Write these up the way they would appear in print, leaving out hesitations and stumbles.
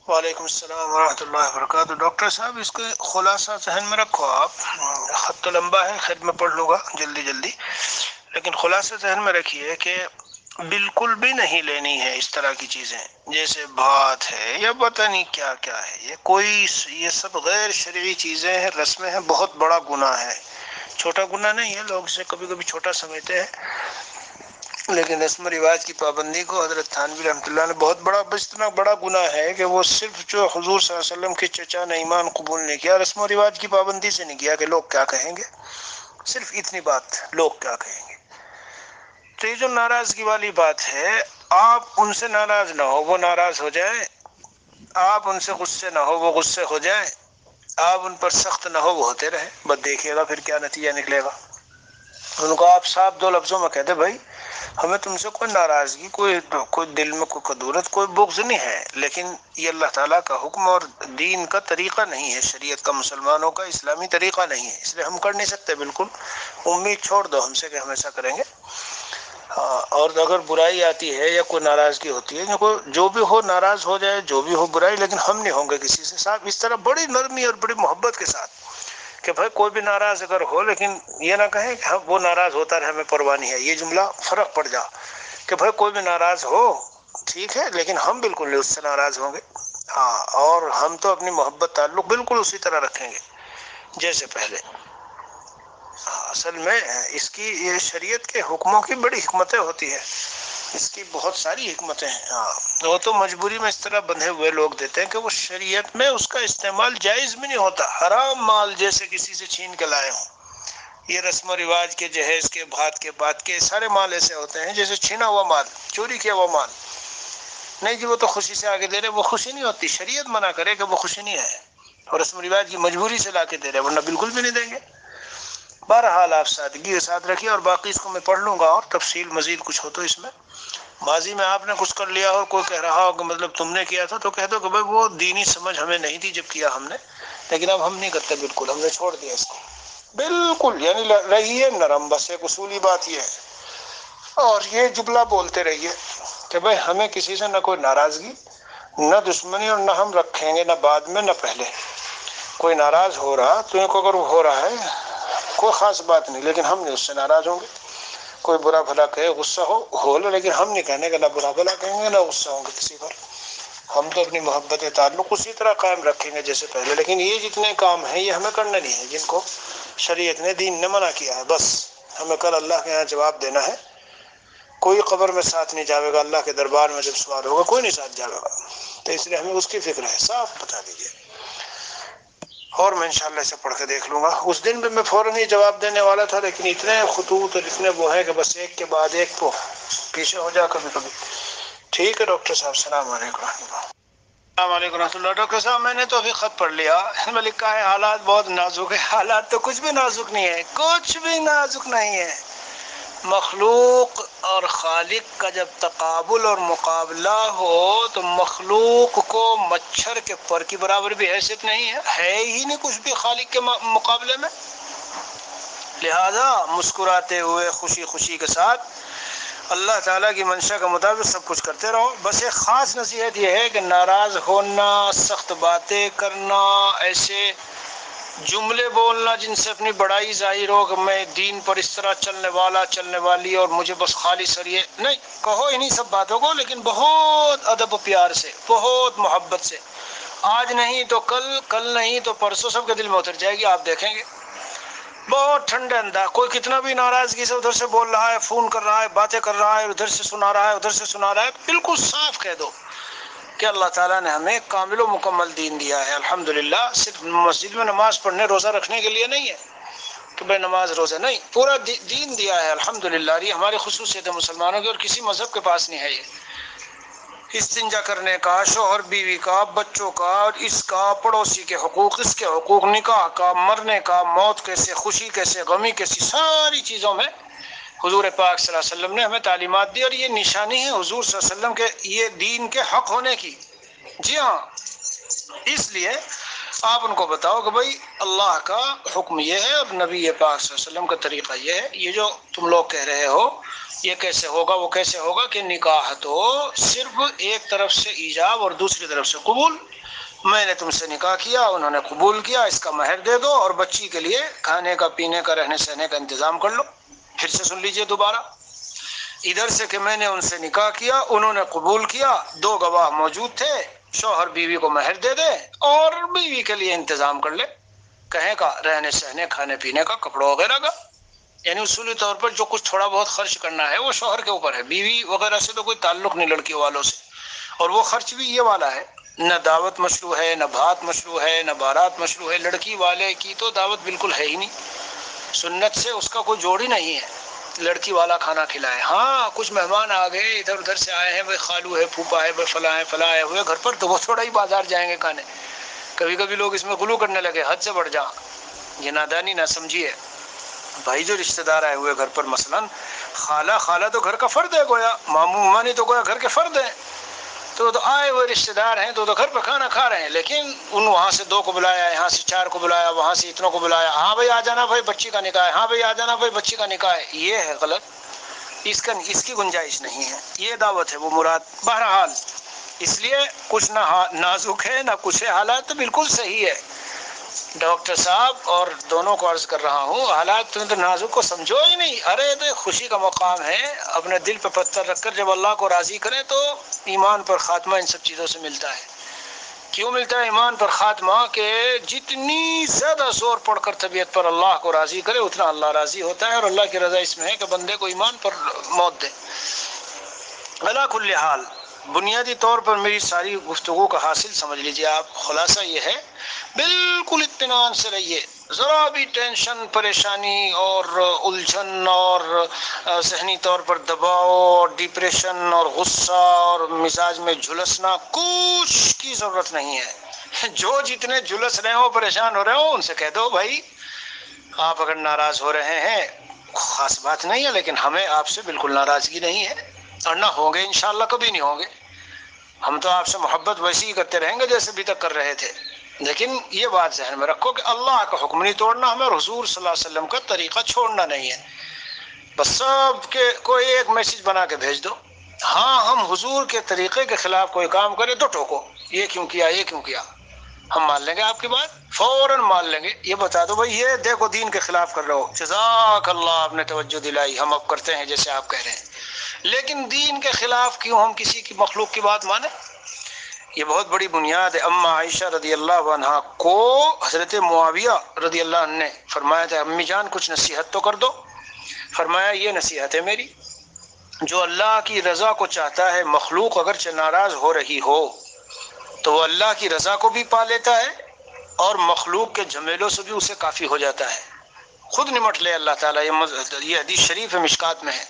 وعلیکم السلام ورحمۃ اللہ وبرکاتہ۔ ڈاکٹر صاحب اس کو خلاصہ ذہن میں رکھو آپ، خط تو لمبا ہے، خیر میں پڑھ لوں گا جلدی جلدی، لیکن خلاصہ ذہن میں رکھیے کہ بالکل بھی نہیں لینی ہے اس طرح کی چیزیں، جیسے بھات ہے یا پتہ نہیں کیا کیا ہے، یہ سب غیر شرعی چیزیں ہیں، رسمیں ہیں، بہت بڑا گناہ ہے۔ چھوٹا گناہ نہیں ہے، لوگ اسے کبھی کبھی چھوٹا سمجھتے ہیں، لیکن رسم و رواج کی پابندی کو حضرت تھانوی رحمۃ اللہ نے بہت بڑا، اتنا بڑا گناہ ہے کہ وہ صرف جو حضور صلی اللہ علیہ وسلم کے چچا نے ایمان قبول نہیں کیا، رسم و رواج کی پابندی سے نہیں کیا کہ لوگ کیا کہیں گے، صرف اتنی بات، لوگ کیا کہیں گے۔ تو یہ جو ناراضگی والی بات ہے، آپ ان سے ناراض نہ ہو، وہ ناراض ہو جائے، آپ ان سے غصے نہ ہو، وہ غصے ہو جائے، آپ ان پر سخت نہ ہو، وہ ہوتے رہے، بس دیکھیے گا پھر کیا نتیجہ نکلے گا۔ ان کو آپ صاف دو لفظوں میں کہتے بھائی ہمیں تم سے کوئی ناراضگی، کوئی دل میں کوئی کدورت، کوئی بغض نہیں ہے، لیکن یہ اللہ تعالیٰ کا حکم اور دین کا طریقہ نہیں ہے، شریعت کا، مسلمانوں کا اسلامی طریقہ نہیں ہے، اس لیے ہم کر نہیں سکتے، بالکل امید چھوڑ دو ہم سے کہ ہم ایسا کریں گے۔ ہاں، اور اگر برائی آتی ہے یا کوئی ناراضگی ہوتی ہے، جو بھی ہو ناراض ہو جائے، جو بھی ہو برائی، لیکن ہم نہیں ہوں گے کسی سے صاحب، اس طرح بڑی نرمی اور بڑی محبت کے ساتھ کہ بھائی کوئی بھی ناراض اگر ہو، لیکن یہ نہ کہیں کہ وہ ناراض ہوتا رہے، ہمیں پرواہ نہیں ہے، یہ جملہ فرق پڑ جا کہ بھائی کوئی بھی ناراض ہو ٹھیک ہے، لیکن ہم بالکل نہیں اس سے ناراض ہوں گے، ہاں، اور ہم تو اپنی محبت تعلق بالکل اسی طرح رکھیں گے جیسے پہلے۔ اصل میں اس کی، یہ شریعت کے حکموں کی بڑی حکمتیں ہوتی ہیں، اس کی بہت ساری حکمتیں ہیں، ہاں، وہ تو مجبوری میں اس طرح بندھے ہوئے لوگ دیتے ہیں کہ وہ شریعت میں اس کا استعمال جائز بھی نہیں ہوتا، حرام مال جیسے کسی سے چھین کے لائے ہوں، یہ رسم و رواج کے، جہیز کے، بھات کے، بات کے سارے مال ایسے ہوتے ہیں جیسے چھینا ہوا مال، چوری کیا ہوا مال، نہیں جی وہ تو خوشی سے آگے دے رہے، وہ خوشی نہیں ہوتی، شریعت منع کرے کہ وہ خوشی نہیں ہے، اور رسم و رواج کی مجبوری سے لا کے دے رہے، ورنہ بالکل بھی نہیں دیں گے۔ بہرحال آپ سادگی کے ساتھ رکھیے، اور باقی اس کو میں پڑھ لوں گا، اور تفصیل مزید کچھ ہو تو اس میں، ماضی میں آپ نے کچھ کر لیا ہو، کوئی کہہ رہا ہو کہ مطلب تم نے کیا تھا، تو کہہ دو کہ بھائی وہ دینی سمجھ ہمیں نہیں تھی جب کیا ہم نے، لیکن اب ہم نہیں کرتے، بالکل ہم نے چھوڑ دیا اس کو، بالکل، یعنی رہیے نرم، بس ایک اصولی بات یہ ہے، اور یہ جملہ بولتے رہیے کہ بھائی ہمیں کسی سے نہ کوئی ناراضگی، نہ دشمنی، اور نہ ہم رکھیں گے، نہ بعد میں نہ پہلے۔ کوئی ناراض ہو رہا تو اگر وہ ہو رہا ہے کوئی خاص بات نہیں، لیکن ہم نہیں اس سے ناراض ہوں گے، کوئی برا بھلا کہے، غصہ ہو لو، لیکن ہم نہیں کہنے کہ نہ برا بھلا کہیں گے، نہ غصہ ہوں گے کسی پر، ہم تو اپنی محبت تعلق اسی طرح قائم رکھیں گے جیسے پہلے، لیکن یہ جتنے کام ہیں یہ ہمیں کرنے نہیں ہیں جن کو شریعت نے، دین نے منع کیا ہے، بس ہمیں کل اللہ کے یہاں جواب دینا ہے، کوئی قبر میں ساتھ نہیں جاوے گا، اللہ کے دربار میں جب سوال ہوگا کوئی نہیں ساتھ جاوے گا، تو اس لیے ہمیں اس کی فکر ہے، صاف بتا دیجیے، اور میں انشاءاللہ اسے پڑھ کے دیکھ لوں گا۔ اس دن بھی میں فوراً ہی جواب دینے والا تھا، لیکن اتنے خطوط اور اتنے وہ ہیں کہ بس ایک کے بعد ایک کو پیچھے ہو جا کبھی کبھی۔ ٹھیک ہے ڈاکٹر صاحب، السلام علیکم ورحمۃ اللہ۔ السلام علیکم ورحمۃ اللہ۔ ڈاکٹر صاحب میں نے تو ابھی خط پڑھ لیا، اس میں لکھا ہے حالات بہت نازک ہے، حالات تو کچھ بھی نازک نہیں ہے، کچھ بھی نازک نہیں ہے، مخلوق اور خالق کا جب تقابل اور مقابلہ ہو تو مخلوق کو مچھر کے پر کی برابر بھی حیثیت نہیں ہے ہی نہیں کچھ بھی خالق کے مقابلے میں، لہذا مسکراتے ہوئے خوشی خوشی کے ساتھ اللہ تعالیٰ کی منشا کے مطابق سب کچھ کرتے رہو۔ بس ایک خاص نصیحت یہ ہے کہ ناراض ہونا، سخت باتیں کرنا، ایسے جملے بولنا جن سے اپنی بڑائی ظاہر ہو کہ میں دین پر اس طرح چلنے والا، چلنے والی، اور مجھے بس خالص، اور یہ نہیں کہو انہی سب باتوں کو، لیکن بہت ادب و پیار سے، بہت محبت سے، آج نہیں تو کل، کل نہیں تو پرسوں سب کے دل میں اتر جائے گی، آپ دیکھیں گے، بہت ٹھنڈے انداز، کوئی کتنا بھی ناراضگی سے ادھر سے بول رہا ہے، فون کر رہا ہے، باتیں کر رہا ہے، ادھر سے سنا رہا ہے، ادھر سے سنا رہا ہے، بالکل صاف کہہ دو کہ اللہ تعالیٰ نے ہمیں کامل و مکمل دین دیا ہے، الحمدللہ، صرف مسجد میں نماز پڑھنے، روزہ رکھنے کے لیے نہیں ہے کہ بھائی نماز روزہ نہیں، پورا دین دیا ہے الحمدللہ، یہ ہماری خصوصیت ہے مسلمانوں کی، اور کسی مذہب کے پاس نہیں ہے یہ، استنجا کرنے کا، شوہر بیوی کا، بچوں کا، اور اس کا، پڑوسی کے حقوق، اس کے حقوق، نکاح کا، مرنے کا، موت کیسے، خوشی کیسے، غمی کیسی، ساری چیزوں میں حضور پاک صلی اللہ علیہ وسلم نے ہمیں تعلیمات دی، اور یہ نشانی ہے حضور صلی اللہ علیہ وسلم کے یہ دین کے حق ہونے کی۔ جی ہاں، اس لیے آپ ان کو بتاؤ کہ بھائی اللہ کا حکم یہ ہے، اور نبی پاک صلی اللہ علیہ وسلم کا طریقہ یہ ہے، یہ جو تم لوگ کہہ رہے ہو یہ کیسے ہوگا، وہ کیسے ہوگا، کہ نکاح تو صرف ایک طرف سے ایجاب اور دوسری طرف سے قبول، میں نے تم سے نکاح کیا، انہوں نے قبول کیا، اس کا مہر دے دو اور بچی کے لیے کھانے کا، پینے کا، رہنے سہنے کا انتظام کر لو۔ پھر سے سن لیجئے دوبارہ، ادھر سے کہ میں نے ان سے نکاح کیا، انہوں نے قبول کیا، دو گواہ موجود تھے، شوہر بیوی کو مہر دے دے اور بیوی کے لیے انتظام کر لے، کہیں کا، رہنے سہنے، کھانے پینے کا، کپڑوں وغیرہ کا، یعنی اصولی طور پر جو کچھ تھوڑا بہت خرچ کرنا ہے وہ شوہر کے اوپر ہے، بیوی وغیرہ سے تو کوئی تعلق نہیں لڑکیوں والوں سے، اور وہ خرچ بھی یہ والا ہے، نہ دعوت مشروع ہے، نہ بھات مشروع ہے، نہ بارات مشروع ہے، لڑکی والے کی تو دعوت بالکل ہے ہی نہیں، سنت سے اس کا کوئی جوڑ ہی نہیں ہے، لڑکی والا کھانا کھلائے۔ ہاں کچھ مہمان آ گئے، ادھر ادھر سے آئے ہیں، بھائی خالو ہے، پھوپھا ہے، بھائی فلاں ہے، فلاں آئے ہوئے گھر پر، تو وہ تھوڑا ہی بازار جائیں گے کھانے۔ کبھی کبھی لوگ اس میں غلو کرنے لگے، حد سے بڑھ جا، یہ نادانی نہ سمجھیے بھائی، جو رشتہ دار آئے ہوئے گھر پر، مثلا خالہ تو گھر کا فرد ہے، گویا ماموں ممانی تو گویا گھر کے فرد ہیں، تو آئے ہوئے رشتہ دار ہیں، تو گھر پہ کھانا کھا رہے ہیں، لیکن ان وہاں سے دو کو بلایا، یہاں سے چار کو بلایا، وہاں سے اتنوں کو بلایا، ہاں بھائی آ جانا بھائی بچی کا نکاح ہے، ہاں بھائی آ جانا بھائی بچی کا نکاح ہے، یہ ہے غلط، اس کی گنجائش نہیں ہے، یہ دعوت ہے وہ مراد۔ بہرحال اس لیے کچھ نہ نازک ہے نہ کچھ ہے، حالات تو بالکل صحیح ہے ڈاکٹر صاحب، اور دونوں کو عرض کر رہا ہوں، حالات تم تو نازک کو سمجھو ہی نہیں، ارے تو خوشی کا مقام ہے، اپنے دل پہ پتھر رکھ کر جب اللہ کو راضی کریں تو ایمان پر خاتمہ ان سب چیزوں سے ملتا ہے۔ کیوں ملتا ہے ایمان پر خاتمہ؟ کہ جتنی زیادہ زور پڑھ کر طبیعت پر اللہ کو راضی کرے اتنا اللہ راضی ہوتا ہے، اور اللہ کی رضا اس میں ہے کہ بندے کو ایمان پر موت دے۔ علی کل حال بنیادی طور پر میری ساری گفتگو کا حاصل سمجھ لیجئے آپ، خلاصہ یہ ہے، بالکل اطمینان سے رہیے، ذرا بھی ٹینشن، پریشانی اور الجھن اور ذہنی طور پر دباؤ اور ڈپریشن اور غصہ اور مزاج میں جھلسنا، کچھ کی ضرورت نہیں ہے۔ جو جتنے جھلس رہے ہو، پریشان ہو رہے ہو، ان سے کہہ دو بھائی آپ اگر ناراض ہو رہے ہیں خاص بات نہیں ہے، لیکن ہمیں آپ سے بالکل ناراضگی نہیں ہے، اور نہ ہوں گے، انشاءاللہ کبھی نہیں ہوں گے، ہم تو آپ سے محبت ویسی ہی کرتے رہیں گے جیسے ابھی تک کر رہے تھے، لیکن یہ بات ذہن میں رکھو کہ اللہ کا حکم نہیں توڑنا ہمیں، حضور صلی اللہ علیہ وسلم کا طریقہ چھوڑنا نہیں ہے، بس سب کے کوئی ایک میسج بنا کے بھیج دو، ہاں ہم حضور کے طریقے کے خلاف کوئی کام کرے تو ٹوکو، یہ کیوں کیا، یہ کیوں کیا، ہم مان لیں گے آپ کی بات، فوراً مان لیں گے، یہ بتا دو بھائی یہ دیکھو دین کے خلاف کر رہے ہو، جزاک اللہ آپ نے توجہ دلائی، ہم اب کرتے ہیں جیسے آپ کہہ رہے ہیں، لیکن دین کے خلاف کیوں ہم کسی کی مخلوق کی بات مانیں؟ یہ بہت بڑی بنیاد ہے۔ اما عائشہ رضی اللہ عنہا کو حضرت معاویہ رضی اللہ عنہ نے فرمایا تھا، امی جان کچھ نصیحت تو کر دو، فرمایا یہ نصیحت ہے میری، جو اللہ کی رضا کو چاہتا ہے، مخلوق اگرچہ ناراض ہو رہی ہو تو وہ اللہ کی رضا کو بھی پا لیتا ہے اور مخلوق کے جھمیلوں سے بھی اسے کافی ہو جاتا ہے، خود نمٹ لے اللہ تعالیٰ، یہ حدیث شریف ہے، مشکات میں ہے،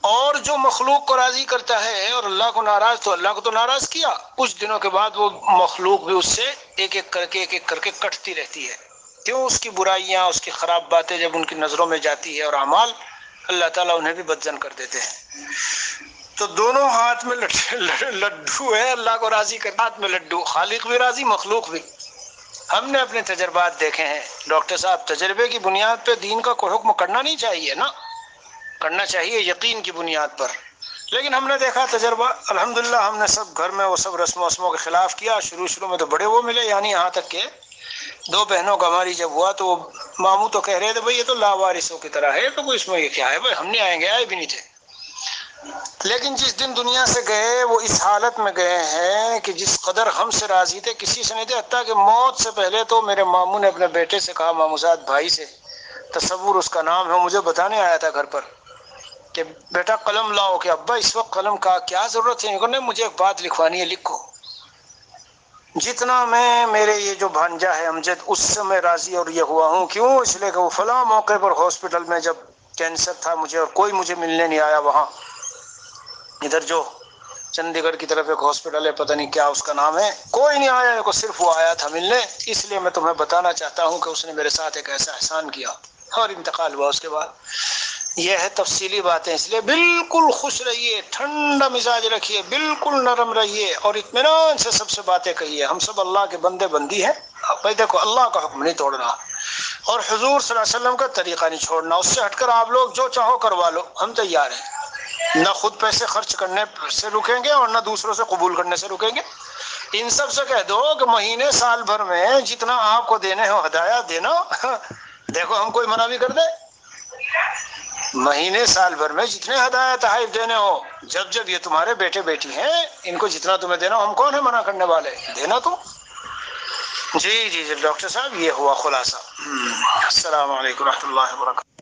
اور جو مخلوق کو راضی کرتا ہے اور اللہ کو ناراض، تو اللہ کو تو ناراض کیا، کچھ دنوں کے بعد وہ مخلوق بھی اس سے ایک ایک کر کے کٹتی رہتی ہے، کیوں؟ اس کی برائیاں، اس کی خراب باتیں جب ان کی نظروں میں جاتی ہے اور اعمال، اللہ تعالیٰ انہیں بھی بدزن کر دیتے ہیں۔ تو دونوں ہاتھ میں لڈو ہے، اللہ کو راضی کرنا، ہاتھ میں لڈو، خالق بھی راضی، مخلوق بھی۔ ہم نے اپنے تجربات دیکھے ہیں ڈاکٹر صاحب، تجربے کی بنیاد پہ دین کا کوئی حکم کرنا نہیں چاہیے نا، کرنا چاہیے یقین کی بنیاد پر، لیکن ہم نے دیکھا تجربہ، الحمدللہ ہم نے سب گھر میں وہ سب رسم و رسموں کے خلاف کیا، شروع میں تو بڑے وہ ملے، یعنی یہاں تک کہ دو بہنوں کا ہماری جب ہوا تو ماموں تو کہہ رہے تھے بھائی یہ تو لاوارثوں کی طرح ہے، تو کوئی اس میں یہ کیا ہے بھائی، ہم نہیں آئیں گے، آئے بھی نہیں تھے، لیکن جس دن دنیا سے گئے وہ اس حالت میں گئے ہیں کہ جس قدر ہم سے راضی تھے کسی سے نہیں تھے، حتیٰ کہ موت سے پہلے تو میرے ماموں نے اپنے بیٹے سے کہا، ماموزاد بھائی سے، تصور اس کا نام ہے، مجھے بتانے آیا تھا گھر پر کہ بیٹا قلم لاؤ، کہ ابا اس وقت قلم کا کیا ضرورت ہے، نہیں مجھے ایک بات لکھوانی ہے، لکھو۔ جتنا میں میرے یہ جو بھانجا ہے امجد، اس سے میں راضی اور یہ ہوا ہوں، کیوں؟ اس لیے کہ وہ فلاں موقع پر ہاسپٹل میں جب کینسر تھا مجھے اور کوئی مجھے ملنے نہیں آیا، وہاں ادھر جو چندی گڑھ کی طرف ایک ہاسپٹل ہے، پتہ نہیں کیا اس کا نام ہے، کوئی نہیں آیا، کو صرف وہ آیا تھا ملنے، اس لیے میں تمہیں بتانا چاہتا ہوں کہ اس نے میرے ساتھ ایک ایسا احسان کیا اور انتقال ہوا اس کے بعد۔ یہ ہے تفصیلی باتیں، اس لیے بالکل خوش رہیے، ٹھنڈا مزاج رکھیے، بالکل نرم رہیے اور اطمینان سے سب سے باتیں کہیے، ہم سب اللہ کے بندے بندی ہیں، بھائی دیکھو اللہ کا حکم نہیں توڑنا اور حضور صلی اللہ علیہ وسلم کا طریقہ نہیں چھوڑنا، اس سے ہٹ کر آپ لوگ جو چاہو کروا لو، ہم تیار ہیں، نہ خود پیسے خرچ کرنے سے رکیں گے اور نہ دوسروں سے قبول کرنے سے رکیں گے، ان سب سے کہہ دو کہ مہینے سال بھر میں جتنا آپ کو دینے ہو ہدایہ دینا، دیکھو ہم کوئی منع بھی کر دے؟ مہینے سال بھر میں جتنے ہدایہ تحائف دینے ہو، جب جب یہ تمہارے بیٹے بیٹی ہیں ان کو جتنا تمہیں دینا ہو، ہم کون ہیں منع کرنے والے؟ دینا تم۔ جی ڈاکٹر صاحب، یہ ہوا خلاصہ۔ السلام علیکم و رحمۃ اللہ وبرکاتہ۔